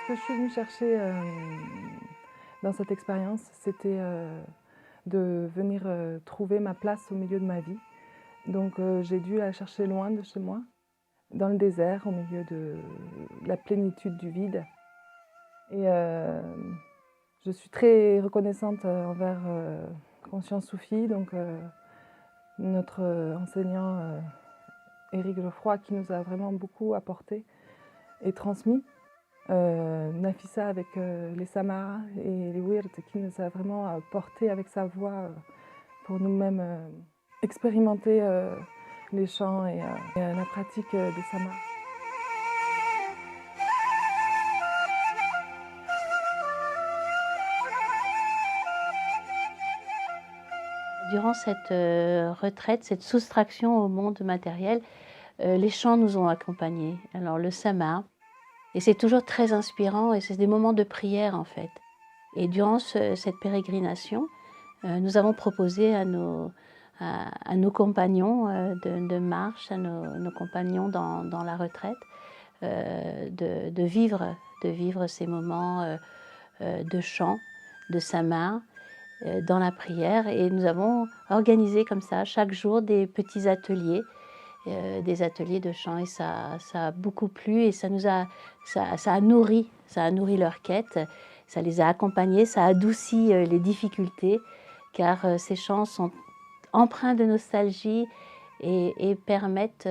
que je suis venue chercher dans cette expérience, c'était de venir trouver ma place au milieu de ma vie. Donc j'ai dû la chercher loin de chez moi, dans le désert, au milieu de la plénitude du vide. Et je suis très reconnaissante envers Conscience Soufie, donc notre enseignant Éric Geoffroy, qui nous a vraiment beaucoup apporté et transmis. Nafissa avec les Samaras et les Wird, qui nous a vraiment porté avec sa voix pour nous-mêmes expérimenter les chants et la pratique des Samaras. Durant cette retraite, cette soustraction au monde matériel, les chants nous ont accompagnés. Alors le Sama, et c'est toujours très inspirant et c'est des moments de prière en fait. Et durant cette pérégrination, nous avons proposé à nos compagnons de marche, à nos compagnons dans la retraite, de vivre ces moments de chant, de Sama, dans la prière, et nous avons organisé comme ça chaque jour des petits ateliers, des ateliers de chant, et ça a beaucoup plu et ça a nourri leur quête, ça les a accompagnés, ça a adouci les difficultés, car ces chants sont empreints de nostalgie et permettent,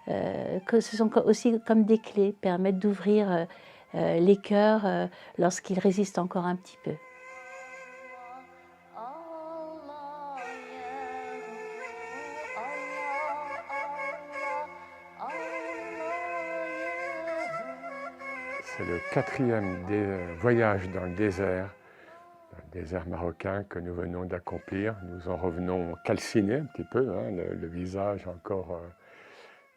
que ce sont aussi comme des clés, permettent d'ouvrir les cœurs lorsqu'ils résistent encore un petit peu. C'est le quatrième voyage dans le désert marocain que nous venons d'accomplir. Nous en revenons calcinés un petit peu, hein, le visage encore.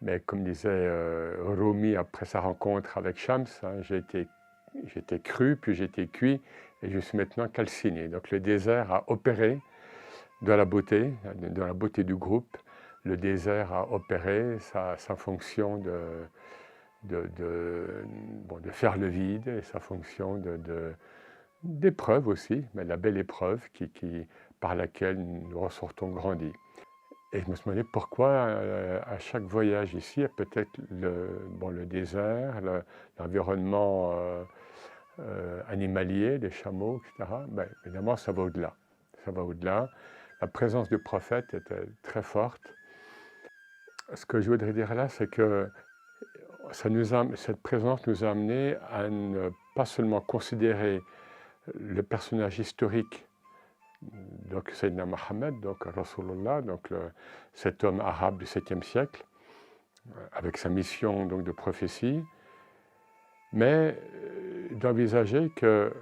Mais comme disait Rumi après sa rencontre avec Shams, hein, j'étais cru, puis j'étais cuit, et je suis maintenant calciné. Donc le désert a opéré dans la beauté du groupe. Le désert a opéré sa fonction de faire le vide, et sa fonction d'épreuve aussi, mais la belle épreuve par laquelle nous ressortons grandis. Et je me suis demandé pourquoi à chaque voyage ici, peut-être le désert, l'environnement animalier, les chameaux, etc. Ben, évidemment, ça va au-delà. Ça va au-delà. La présence du prophète était très forte. Ce que je voudrais dire là, c'est que cette présence nous a amené à ne pas seulement considérer le personnage historique, donc Sayyidina Mohammed, donc Rasulullah, donc cet homme arabe du 7e siècle, avec sa mission donc, de prophétie, mais d'envisager que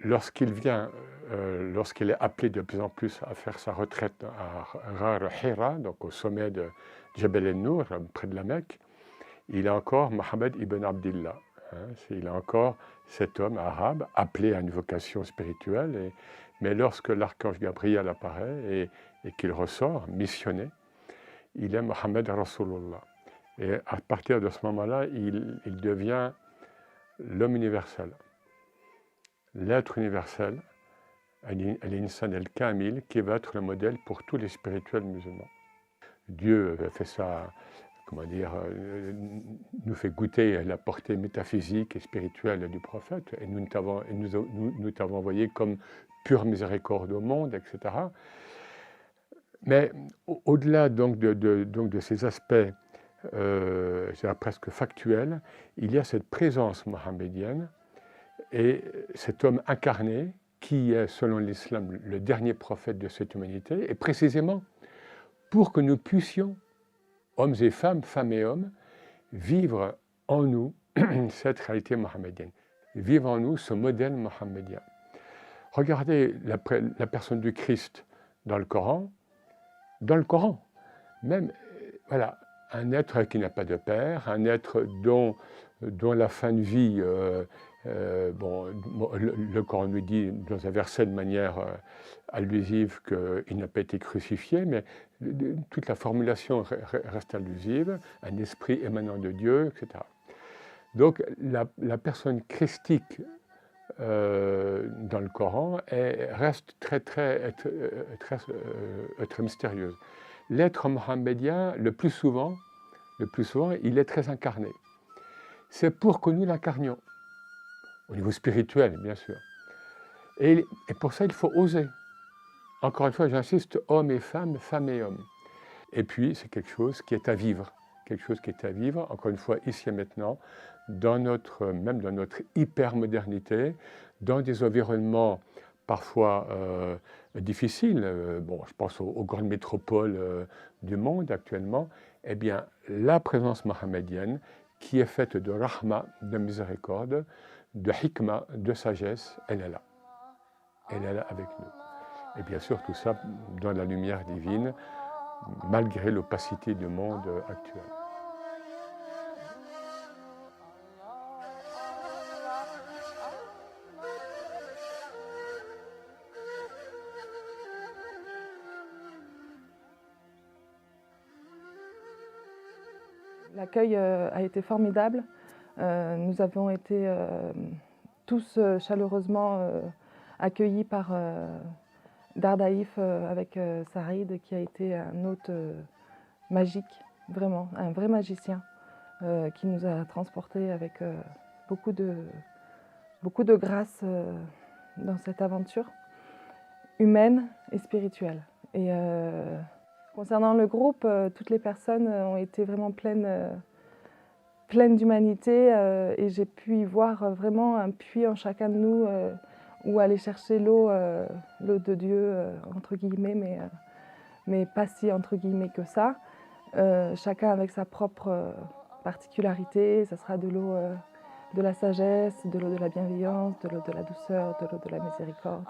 lorsqu'il est appelé de plus en plus à faire sa retraite à Ghar Hira, donc au sommet de Jabal el-Nour, près de la Mecque, il est encore Mohammed ibn Abdillah. Hein, il est encore cet homme arabe appelé à une vocation spirituelle, mais lorsque l'archange Gabriel apparaît et qu'il ressort, missionné, il est Mohammed Rasulullah. Et à partir de ce moment-là, il devient l'homme universel, l'être universel, al-insan al-kamil, qui va être le modèle pour tous les spirituels musulmans. Dieu fait ça, nous fait goûter la portée métaphysique et spirituelle du prophète, et nous t'avons envoyé comme pure miséricorde au monde, etc. Mais au-delà donc de ces aspects presque factuels, il y a cette présence mohammedienne et cet homme incarné qui est, selon l'islam, le dernier prophète de cette humanité, et précisément pour que nous puissions, hommes et femmes, femmes et hommes, vivre en nous cette réalité mohammedienne, vivre en nous ce modèle mohammedien. Regardez la personne du Christ dans le Coran, même, voilà, un être qui n'a pas de père, un être dont la fin de vie, le Coran nous dit dans un verset de manière allusive qu'il n'a pas été crucifié, mais toute la formulation reste allusive, un esprit émanant de Dieu, etc. Donc la personne christique dans le Coran reste très mystérieuse. L'être mohammedien, le plus souvent, il est très incarné. C'est pour que nous l'incarnions, au niveau spirituel, bien sûr. Et pour ça, il faut oser. Encore une fois, j'insiste, hommes et femmes, femmes et hommes. Et puis, c'est quelque chose qui est à vivre. Quelque chose qui est à vivre, encore une fois, ici et maintenant, même dans notre hypermodernité, dans des environnements parfois difficiles. Bon, je pense aux grandes métropoles du monde actuellement. Eh bien, la présence mohammedienne, qui est faite de rahma, de miséricorde, de hikma, de sagesse, elle est là. Elle est là avec nous. Et bien sûr, tout ça dans la lumière divine, malgré l'opacité du monde actuel. L'accueil a été formidable. Nous avons été tous chaleureusement accueillis par Dardaïf avec Saïd, qui a été un hôte magique, vraiment, un vrai magicien, qui nous a transportés avec beaucoup de grâce dans cette aventure humaine et spirituelle. Et concernant le groupe, toutes les personnes ont été vraiment pleines d'humanité et j'ai pu y voir vraiment un puits en chacun de nous où aller chercher l'eau de Dieu, entre guillemets, mais pas si entre guillemets que ça. Chacun avec sa propre particularité, ça sera de l'eau de la sagesse, de l'eau de la bienveillance, de l'eau de la douceur, de l'eau de la miséricorde.